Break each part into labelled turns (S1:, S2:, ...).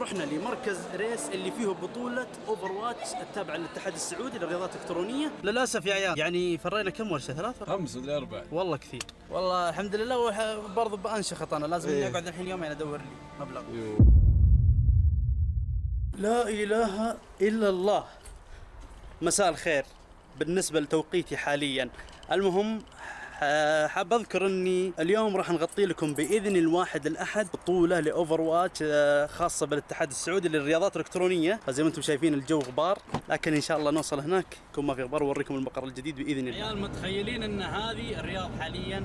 S1: رحنا لمركز ريس اللي فيه بطولة اوفر واتش التابعة للاتحاد السعودي للرياضات الإلكترونية. للأسف يا عيال يعني فرينا كم ورشة؟ 3
S2: 5 ولا 4
S1: والله كثير والله. الحمد لله. برضو بأنشخط أنا لازم إني أقعد الحين يومين أدور لي مبلغ. لا إله إلا الله. مساء الخير. بالنسبة لتوقيتي حاليا، المهم حاب أذكر أني اليوم راح نغطي لكم بإذن الواحد الأحد بطولة لأوفر واتش خاصة بالاتحاد السعودي للرياضات الإلكترونية. فزي ما أنتم شايفين الجو غبار، لكن إن شاء الله نوصل هناك يكون ما في غبار وأوريكم المقر الجديد بإذن الله. عيال متخيلين أن هذه الرياض حاليا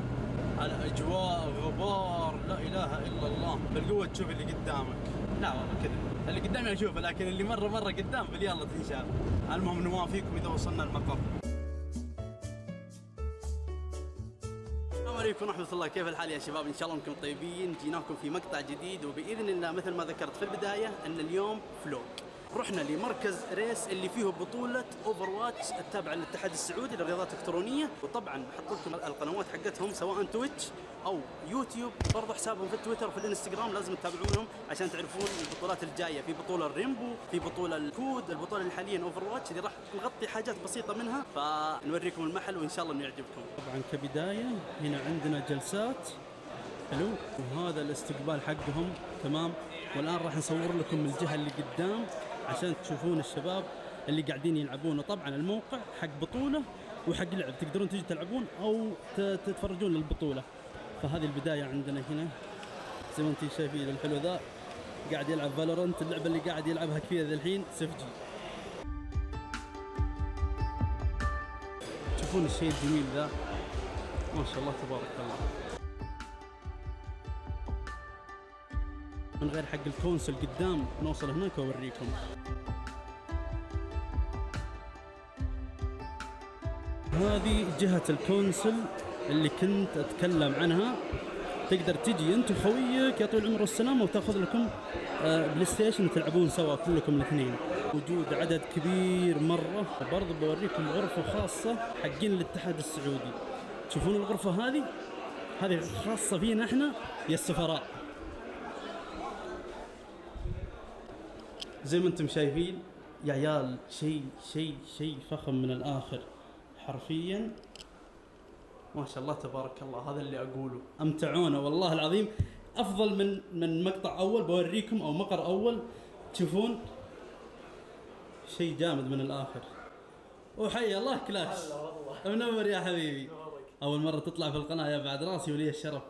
S1: الأجواء غبار، لا إله إلا الله. بالقوة تشوف اللي قدامك، لا والله كذا اللي قدامي أشوفه، لكن اللي مرة قدام باليلا تنشاف. المهم نوافيكم إذا وصلنا المقر. السلام عليكم ورحمة الله، كيف الحال يا شباب؟ إن شاء الله انكم طيبين. جيناكم في مقطع جديد، وبإذن الله مثل ما ذكرت في البداية أن اليوم فلوق. رحنا لمركز ريس اللي فيه بطولة اوفر واتش التابعة للاتحاد السعودي للرياضات الإلكترونية، وطبعا بحط لكم القنوات حقتهم سواء تويتش او يوتيوب، برضو حسابهم في تويتر وفي الانستغرام لازم تتابعونهم عشان تعرفون البطولات الجاية. في بطولة الريمبو، في بطولة الكود، البطولة اللي حاليا اوفر واتش اللي راح نغطي حاجات بسيطة منها، فنوريكم المحل وان شاء الله انه يعجبكم. طبعا كبداية هنا عندنا جلسات حلو، وهذا الاستقبال حقهم تمام. والآن راح نصور لكم الجهة اللي قدام عشان تشوفون الشباب اللي قاعدين يلعبون. وطبعا الموقع حق بطولة وحق لعب، تقدرون تجي تلعبون أو تتفرجون للبطولة. فهذه البداية عندنا هنا زي ما انتم شايفين. الحلو ذا قاعد يلعب فالورنت، اللعبة اللي قاعد يلعبها كثير ذا الحين سفجي. تشوفون الشيء الجميل ذا، ما شاء الله تبارك الله. من غير حق الكونسل قدام نوصل هناك واوريكم. هذه جهة الكونسل اللي كنت اتكلم عنها. تقدر تجي انت وخويك يا طويل العمر والسلامة وتاخذ لكم بلاي ستيشن تلعبون سوا كلكم الاثنين. وجود عدد كبير مرة. برضو بوريكم غرفة خاصة حقين الاتحاد السعودي. تشوفون الغرفة هذه خاصة فينا احنا يا السفراء. زي ما انتم شايفين يا عيال، شيء فخم من الآخر حرفيا، ما شاء الله تبارك الله. هذا اللي أقوله، أمتعونا والله العظيم. أفضل من مقطع أول بوريكم أو مقر أول. تشوفون شيء جامد من الآخر. وحي الله كلاش، منور يا حبيبي. أول مرة تطلع في القناة يا بعد راسي ولي الشرف.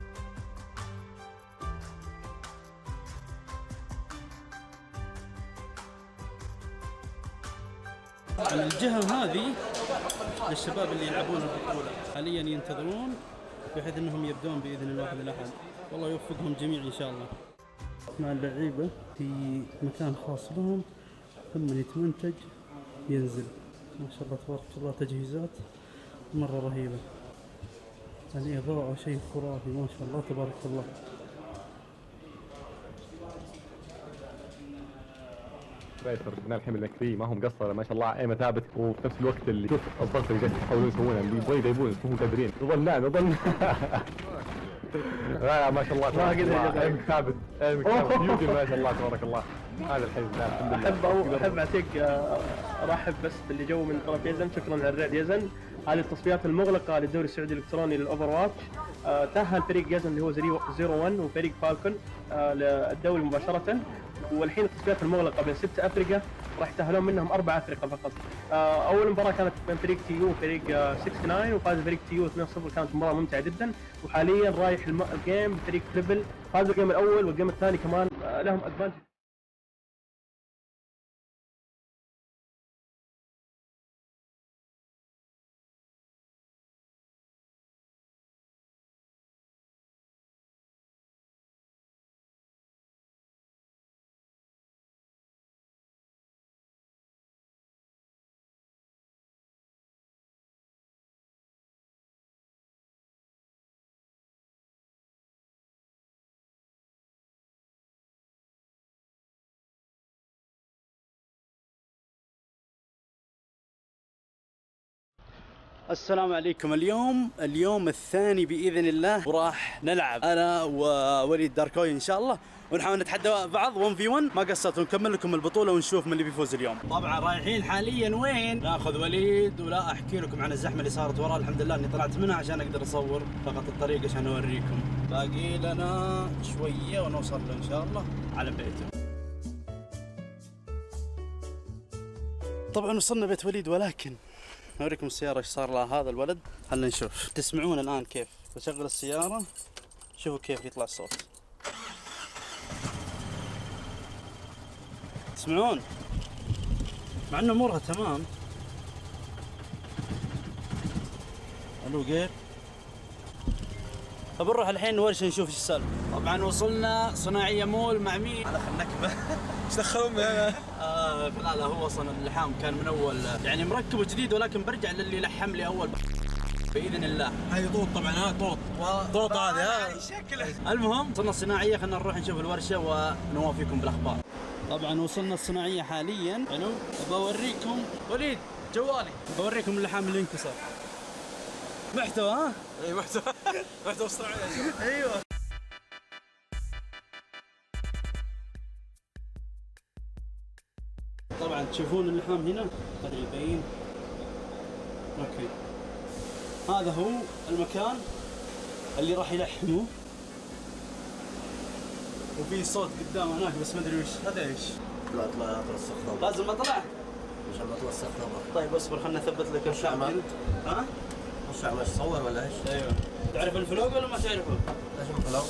S1: على الجهة هذه للشباب اللي يلعبون البطولة حاليا ينتظرون بحيث انهم يبدون باذن الواحد الاحد. والله يوفقهم جميع ان شاء الله. مع اللعيبة في مكان خاص لهم، ثم يتمنتج ينزل. ما شاء الله تبارك الله، تجهيزات مرة رهيبة. الإضاءة شيء خرافي ما شاء الله تبارك الله.
S3: رايتر جبنا الحين المكفي ما هم قصر ما شاء الله، ايمه ثابت. وفي نفس الوقت اللي شوف الضغط اللي جالس يحاولون يسوونه، اللي يبغوا يجيبون مو قادرين. نظل لا ما شاء الله تبارك الله، ايمك ثابت يوجي ما شاء الله تبارك الله. هذا الحين الحمد لله.
S4: احب اعطيك ارحب بس باللي جو من طرف يزن. شكرا على الرعد يزن. هذه التصفيات المغلقه للدوري السعودي الالكتروني للاوفر واتش. تاهل فريق يزن اللي هو 01 وفريق فالكون للدوري مباشره. والحين التصفيات المغلقه بين 6 افرقه راح يتاهلون منهم 4 افرقه فقط. اول مباراه كانت بين فريق تي يو وفريق 69 وفاز فريق تي يو 2-0. كانت مباراه ممتعه جدا. وحاليا رايح الجيم بفريق تريبل، فازوا الجيم الاول والجيم الثاني كمان لهم ادفانتج.
S1: السلام عليكم. اليوم الثاني باذن الله، وراح نلعب انا ووليد داركوي ان شاء الله، ونحاول نتحدى بعض 1v1. ما قصرت ونكمل لكم البطوله ونشوف من اللي بيفوز اليوم. طبعا رايحين حاليا وين؟ ناخذ وليد، ولا احكي لكم عن الزحمه اللي صارت ورا. الحمد لله اني طلعت منها عشان اقدر اصور فقط الطريق عشان اوريكم. باقي لنا شويه ونوصل له ان شاء الله على بيته. طبعا وصلنا بيت وليد، ولكن اوريكم السياره ايش صار لها هذا الولد. خلنا نشوف. تسمعون الان كيف بشغل السياره، شوفوا كيف يطلع الصوت. تسمعون؟ مع انه امورها تمام. الو كيف؟ طب نروح الحين ورشه نشوف ايش السالفه. طبعا وصلنا صناعيه مول مع مين؟ على خلنكبه.
S2: ايش دخلهم
S1: لا هو اصلا اللحام كان من اول يعني مركبه جديد، ولكن برجع للي لحم لي اول باذن الله.
S2: هاي طوط طبعا، ها طوط هذه ها
S1: شكله. المهم وصلنا الصناعيه، خلينا نروح نشوف الورشه ونوافيكم بالاخبار. طبعا وصلنا الصناعيه حاليا. حلو، بوريكم وليد جوالي، بوريكم اللحام اللي انكسر. محتوى ها؟
S2: اي محتوى صناعي.
S1: ايوه. طبعا تشوفون اللحام هنا، هذا يبين. اوكي، هذا هو المكان اللي راح يلحموه، وفي صوت قدام هناك بس ما ادري وش هذا. ايش؟
S2: لا اطلع توسخ.
S1: لازم اطلع؟
S2: ان شاء الله توسخ ثوبك.
S1: طيب اصبر خلنا نثبت لك اللحام. ها؟
S2: وش عمل تصور ولا ايش؟
S1: ايوه. تعرف الفلوق ولا ما تعرفه؟
S2: ايش الفلوق؟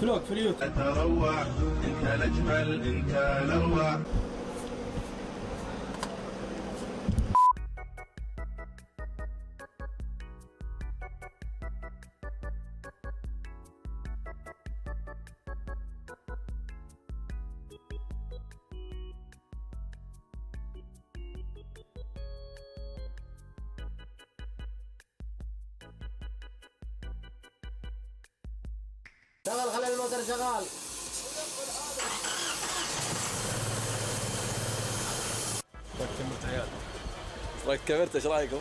S1: فلوق في اليوتيوب.
S5: تروع انت الاجمل انت الاروع.
S2: شغل، خلي الموتور شغال. ركبت عيال. ركبت، ايش رايكم؟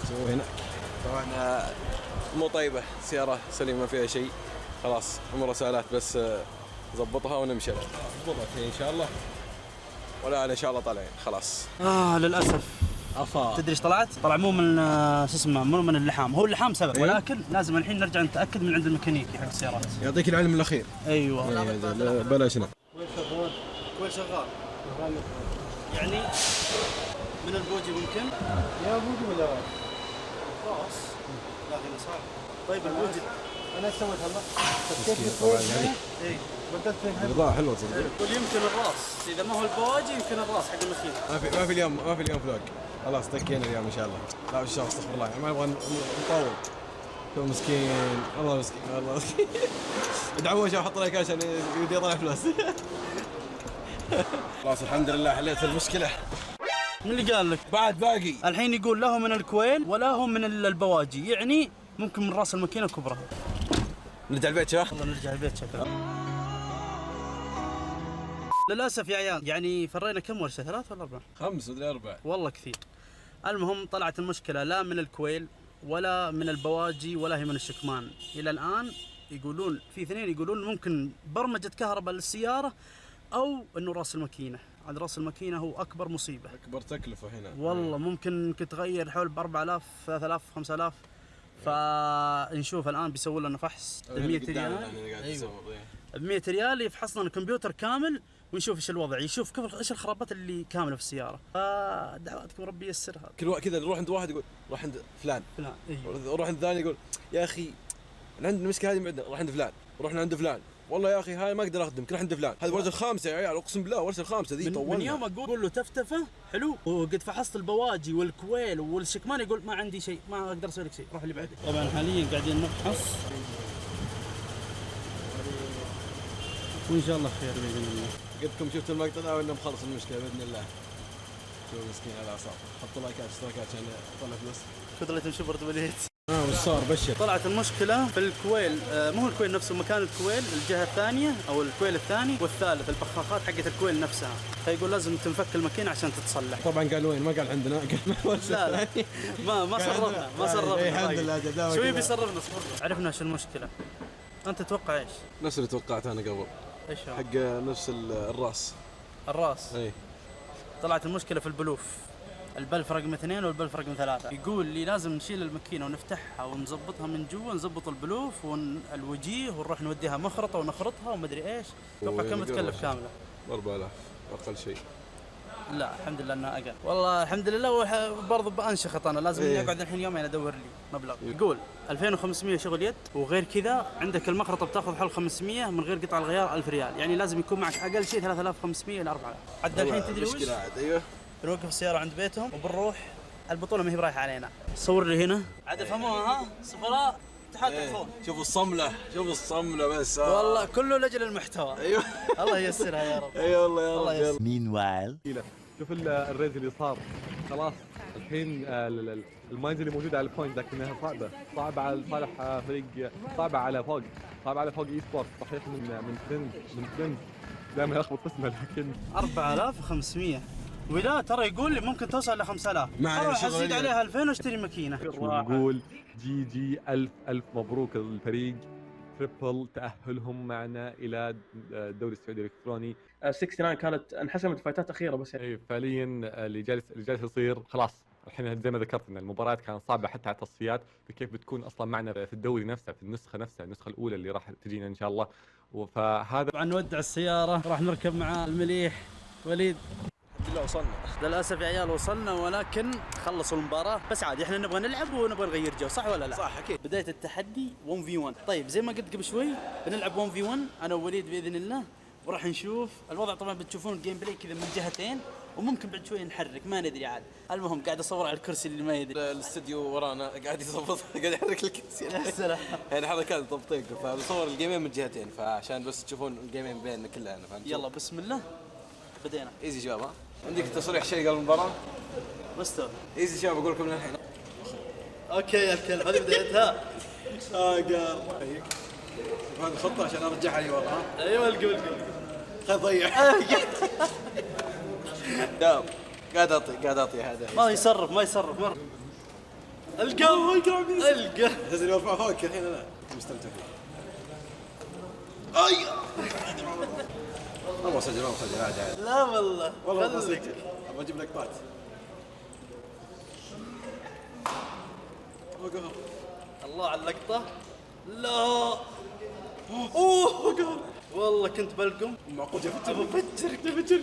S2: شوفوا هناك. طبعا مو طيبه، سياره سليمه ما فيها شيء، خلاص امورها سهلات، بس ضبطها ونمشي. ضبطت ان شاء الله، ولا ان شاء الله طالعين خلاص.
S1: للاسف. تدري ايش طلعت؟ طلع مو من شو اسمه، مو من اللحام. هو اللحام سبب، ولكن لازم الحين نرجع نتاكد من عند الميكانيكي حق السيارات.
S2: يعطيك العلم الاخير.
S1: ايوه.
S2: بلاش هنا.
S1: كويس شغال. يعني من البوجي ممكن؟
S4: يا بوجي ولا
S1: راس؟ لا هنا صعب. طيب البوجي
S4: انا ايش سويت هلا؟
S2: طبعا يعني
S1: اي
S4: بدلت فين؟
S2: الإضاءة حلوة تصدق.
S1: يقول يمكن الراس، اذا ما هو البواجي يمكن الراس حق الماكينه.
S2: ما في اليوم فلوق. خلاص تكينا اليوم ان شاء الله. لا ان شاء الله، استغفر الله، ما نبغى نطول. هو مسكين، والله مسكين، والله مسكين. ادعموه احط لايك عشان يبي يطلع فلوس. خلاص الحمد لله حليت المشكلة.
S1: من اللي قال لك؟
S2: بعد باقي.
S1: الحين يقول لا هو من الكويل ولا هو من البواجي، يعني ممكن من راس الماكينه كبرها.
S2: نرجع البيت شباب.
S1: والله نرجع البيت شكرا. للاسف يا عيال، يعني فرينا كم ورشه؟ 3 ولا 4؟
S2: 5 ولا 4.
S1: والله كثير. المهم طلعت المشكله لا من الكويل ولا من البواجي ولا هي من الشكمان. الى الان يقولون في 2 يقولون ممكن برمجه كهرباء للسياره، او انه راس الماكينه. عاد راس الماكينه هو اكبر مصيبه،
S2: اكبر تكلفة هنا.
S1: والله ممكن تغير حول ب 4000 3000 5000. فنشوف الان بيسووا لنا فحص ب 100 ريال. ايوه ب 100 ريال يفحص لنا الكمبيوتر كامل ونشوف ايش الوضع، يشوف كيف ايش الخرابات اللي كامله في السياره. فدعواتكم ربي ييسرها.
S2: كل كذا نروح عند واحد يقول روح عند فلان،
S1: ايوه
S2: روح عند ثاني يقول يا اخي عندنا المشكله هذه معدنا، روح عند فلان، رحنا عند فلان، والله يا اخي هاي ما اقدر اخدمك، روح عند فلان. هذه ورشه الخامسه يا عيال، اقسم بالله ورشه الخامسه ذي طولنا.
S1: من يوم اقول له تفتفه حلو، وقد فحصت البواجي والكويل والشكمان، يقول ما عندي شيء، ما اقدر اسوي لك شيء، روح اللي بعده. طبعا حاليا قاعدين نفحص وان شاء الله خير باذن الله.
S2: قدكم شفتوا المقطع ده ولا مخلص المشكله باذن الله. شوف مسكين على اعصاب. حطوا لايكات اشتراكات عشان يطلع فلوس.
S1: خذ اللي تمشي برد وليد.
S2: صار بشر.
S1: طلعت المشكله في الكويل، مو الكويل نفسه، مكان الكويل الجهه الثانيه او الكويل الثاني والثالث، البخاخات حقت الكويل نفسها، فيقول لازم تنفك الماكينه عشان تتصلح.
S2: طبعا قال وين؟ ما قال عندنا، قال
S1: لا ما صرفنا
S2: الحمد لله.
S1: شوي بيصرفنا. عرفنا شو المشكله. انت تتوقع ايش؟
S2: نفس اللي توقعت انا قبل،
S1: ايش هو؟
S2: حق نفس الراس.
S1: اي طلعت المشكله في البلوف، البلف رقم 2 والبلف رقم 3. يقول لي لازم نشيل الماكينه ونفتحها ونظبطها من جوا، نظبط البلوف والوجيه ونروح نوديها مخرطه ونخرطها ومدري ايش. اتوقع كم تكلف كامله؟
S2: 4000 اقل شيء.
S1: لا الحمد لله انها اقل، والله الحمد لله. برضه بانشخط انا، لازم اني اقعد الحين يومين ادور لي مبلغ. يقول 2500 شغل يد، وغير كذا عندك المخرطه بتاخذ حول 500 من غير قطع الغيار 1000 ريال، يعني لازم يكون معك اقل شيء 3500 الى 4000. عاد الحين تدري وش؟
S2: مشكلة عاد. ايوه
S1: بنوقف السياره عند بيتهم وبنروح، البطوله ما هي برايحه علينا. صور لي هنا عاد فهموها، ها سفراء اتحاد الفون.
S2: شوفوا الصمله بس.
S1: والله كله لاجل المحتوى.
S2: ايوه
S1: الله ييسرها يا رب.
S2: اي والله يا
S1: الله
S2: رب.
S1: ييسر.
S6: Meanwhile.
S3: شوف الريز اللي صار خلاص الحين. الماينز اللي موجوده على البوينت لكنها صعبه على صالح فريق، صعبه على فوق اي سبورت. صحيح من ترند دائما يلخبط اسمه، لكن
S1: 4500 ولا ترى يقول لي ممكن توصل ل 5000. اروح ازيد عليها 2000 واشتري ماكينه.
S3: نقول جي الف مبروك الفريق، تريبل تأهلهم معنا إلى الدوري السعودي الإلكتروني.
S4: 69 كانت انحسمت فايتات اخيره بس يعني.
S3: فعليا اللي جالس يصير خلاص. الحين زي ما ذكرت ان المباريات كانت صعبه حتى على التصفيات، فكيف بتكون اصلا معنا في الدوري نفسه، في النسخه الاولى اللي راح تجينا ان شاء الله. فهذا
S1: طبعا نودع السياره، راح نركب مع المليح وليد.
S2: لا وصلنا
S1: للاسف يا عيال وصلنا، ولكن خلصوا المباراه. بس عادي احنا نبغى نلعب ونبغى نغير جو، صح ولا لا؟
S2: صح اكيد.
S1: بدايه التحدي 1v1. طيب زي ما قلت قبل شوي بنلعب 1v1 انا ووليد باذن الله، وراح نشوف الوضع. طبعا بتشوفون الجيم بلاي كذا من جهتين، وممكن بعد شوي نحرك، ما ندري عاد. المهم قاعد اصور على الكرسي اللي ما يدري.
S2: الاستديو ورانا قاعد يضبط، قاعد يحرك الكرسي.
S1: يا سلام.
S2: يعني حركات تضبيط، فبصور الجيمين من جهتين، فعشان بس تشوفون الجيمين بيننا كلنا. فهمت؟
S1: يلا بسم الله بدينا.
S2: ايزي شباب. ها عندك تصريح شيء قبل المباراه؟
S1: مستوى.
S2: ايزي شباب، اقول لكم من الحين.
S1: اوكي يا الكلب، هذه بدايتها.
S2: قال هذه خطه عشان ارجعها لي ورا.
S1: ايوه القول
S2: خل ضيع. دام قاعد اعطي هذا.
S1: ما يصرف مره. القى
S2: لازم يرفع فوق الحين. انا مستمتع فيه. اي ما بسجل عادي.
S1: لا والله
S2: بسجل، ابغى اجيب لقطات.
S1: الله على اللقطه. لا اوه والله كنت بلقم.
S2: معقول
S1: بفجر.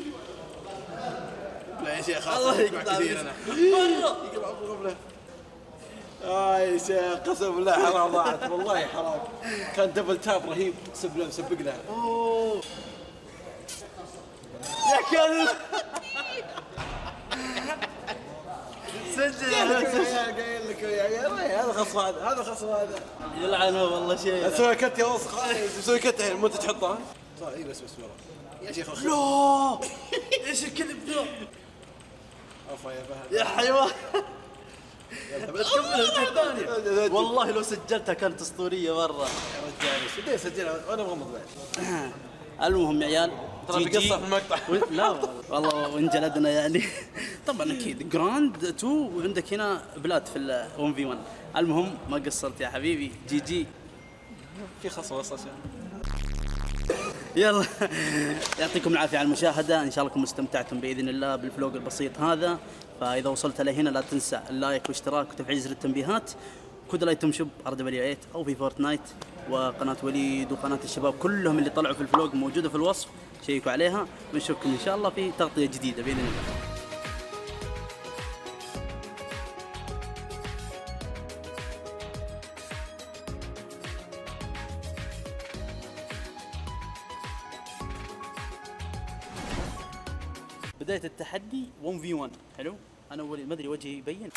S2: لا يا شيخ
S1: الله يقطع
S2: كثير انا
S1: برا.
S2: يقرا قبله. يا شيخ قسم بالله حرام ضاعت، والله حرام. كان دبل تاب رهيب، مسبق لها.
S1: اوه يا كلب. سجل
S2: قايل لك يا عيال، هذا خصم هذا
S1: يلعنه والله شيء.
S2: اسوي كت يا وسخ. اسوي كت الحين مو تحطها. اي بس ورا يا شيخ.
S1: لا ايش الكذب ذا
S2: عفوا يا فهد
S1: يا حيوان. تكمل الجزء الثاني. والله لو سجلتها كانت اسطوريه مره.
S2: يا رجال ايش بدي اسجلها وانا مغمض بعد.
S1: المهم يا عيال
S2: ترى في قصه في المقطع.
S1: لا والله وانجلدنا يعني. طبعا اكيد جراند 2 وعندك هنا بلاد في ال 1v1. المهم ما قصرت يا حبيبي. جي
S2: في خصم وصل.
S1: يلا يعطيكم العافيه على المشاهده، ان شاء الله انكم استمتعتم باذن الله بالفلوق البسيط هذا. فاذا وصلت لهنا لا تنسى اللايك والاشتراك وتفعيل زر التنبيهات. كود الايتم شوب RW8 او في فورتنايت، وقناه وليد وقناه الشباب كلهم اللي طلعوا في الفلوق موجوده في الوصف، شيكوا عليها. ونشوفكم ان شاء الله في تغطيه جديده باذن الله. بدايه التحدي 1v1. حلو. انا وليد ما ادري وجهي يبين.